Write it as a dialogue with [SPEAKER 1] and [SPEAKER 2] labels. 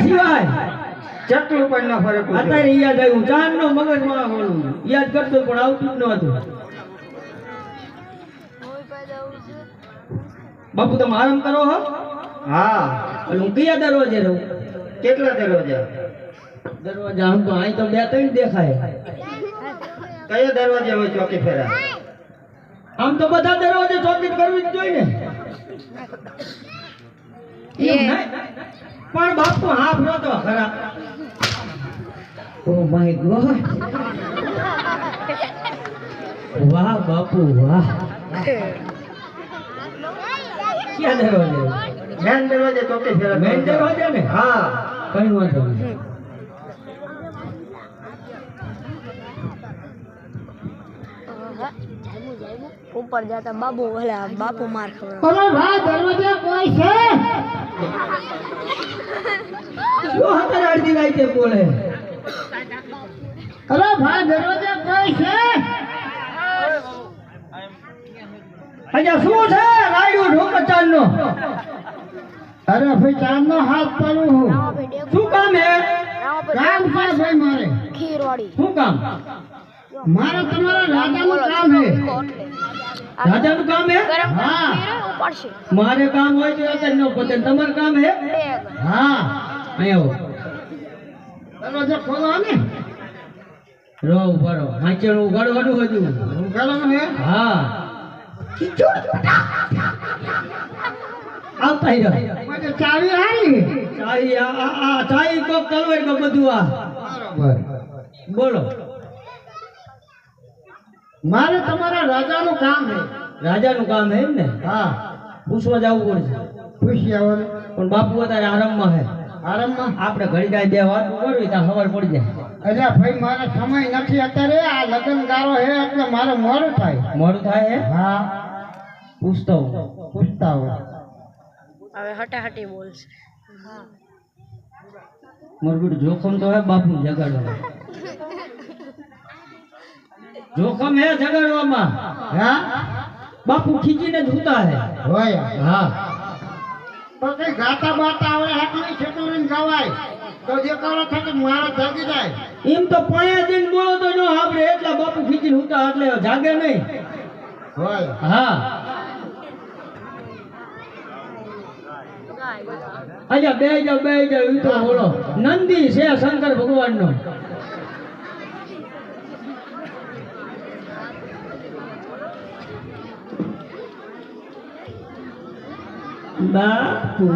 [SPEAKER 1] સિવાય
[SPEAKER 2] ચકલું પણ ન ફરે પૂછ્યું.
[SPEAKER 1] અત્યારે યાદ આવ્યું ચાંદ નો મગજમાં બોલું યાદ કરતો પણ આવતું જ નહોતું. બાપુ તમે આરામ કરો હો.
[SPEAKER 2] હા
[SPEAKER 1] અને હું કયા દરવાજે રહું?
[SPEAKER 2] કેટલા દરવાજા?
[SPEAKER 1] દરવાજા આમ તો અહીં તો બે ત્રણ દેખાય.
[SPEAKER 2] કયો દરવાજે હોય ચોકી ફેરા?
[SPEAKER 1] આમ તો બધા દરવાજે ચોકીટ કરવી જ જોઈએ ને. એમ નહીં. પણ બાપુ હાફ નતો ખરા. ઓ માય ગોડ, વાહ બાપુ વાહ. ક્યાં દરવાજે?
[SPEAKER 2] મેન દરવાજે ચોકી ફેરા.
[SPEAKER 1] મેન દરવાજે ને?
[SPEAKER 2] હા
[SPEAKER 1] કઈ વાંધો નહીં.
[SPEAKER 3] ऊपर जाता बाबू वाला बापू मार खबर
[SPEAKER 4] अरे भाई दरवाजे कोई है?
[SPEAKER 1] જો હતર અડધી રાતે બોલે.
[SPEAKER 4] अरे भाई दरवाजे कोई है?
[SPEAKER 1] અજા શું છે રાડ્યો ઢોકચાન નો?
[SPEAKER 4] अरे भाई चांद नो हाथ पड़ू हूँ।
[SPEAKER 1] શું કામ હે?
[SPEAKER 4] काम क्या भाई मारे?
[SPEAKER 3] खीर वाली
[SPEAKER 1] શું કામ?
[SPEAKER 4] मारे तुम्हारा राजा नो काम है।
[SPEAKER 1] રાજાનું કામ હે?
[SPEAKER 3] गरम
[SPEAKER 4] हाँ।
[SPEAKER 3] खीर ऊपर से
[SPEAKER 1] મારે કામ હોય તો અત્યારે ન પતે. તમારું કામ હે?
[SPEAKER 4] हाँ
[SPEAKER 1] અહીંયા આવો.
[SPEAKER 4] दरवाजा खोलो ने।
[SPEAKER 1] રો ઉભા રહો. હાંચેણું ઉગાડવાનું હજુ.
[SPEAKER 4] गलम है।
[SPEAKER 1] હા આવતા રહ્યો.
[SPEAKER 4] मुझे चाबी आई।
[SPEAKER 1] ચાઈ આ ચાઈ કોક તલવાર કો બધું આ
[SPEAKER 4] बराबर।
[SPEAKER 1] બોલો.
[SPEAKER 4] मारे तुम्हारा राजा नो काम है।
[SPEAKER 1] રાજાનું કામ હે એમ ને?
[SPEAKER 4] हाँ
[SPEAKER 1] પૂછવા જવું પડશે.
[SPEAKER 4] खुशी आवर।
[SPEAKER 1] પણ બાપુ અત્યારે આરામમાં હે.
[SPEAKER 4] आराम में।
[SPEAKER 1] આપણે ઘડી ગાય બે વાત કરવી ત્યાં ખબર પડી જાય.
[SPEAKER 4] अरे भाई मारे समय नहीं अत्यारे आ लगन गारो है એટલે મારે મોડું થાય।
[SPEAKER 1] મોડું થાય હે?
[SPEAKER 4] हाँ
[SPEAKER 1] પૂછતો હું.
[SPEAKER 4] પૂછતા હોય।
[SPEAKER 3] હવે હટા હટી બોલશે
[SPEAKER 1] મારું બેટું જોખમ તો હે બાપુ જગાડવા. જોખમ હે જગાડવામાં.
[SPEAKER 4] हाँ
[SPEAKER 1] બાપુ ખીચીને જ ઉતા હે.
[SPEAKER 4] હોય।
[SPEAKER 1] હા
[SPEAKER 4] તો કઈ ગાતા બાતા આવડે હાથની છેટુરીને ગવાય તો જે કરો થાય તો મારા જાગી જાય।
[SPEAKER 1] એમ તો પાયા જઈને બોલો તો ન આપણે એટલા બાપુ ખીચીને ઉતા એટલે જાગે નહીં.
[SPEAKER 4] હોય।
[SPEAKER 1] હા અજા બે જાવ ઈ તો બોલો. નંદી છે શંકર ભગવાન નો. બાપુ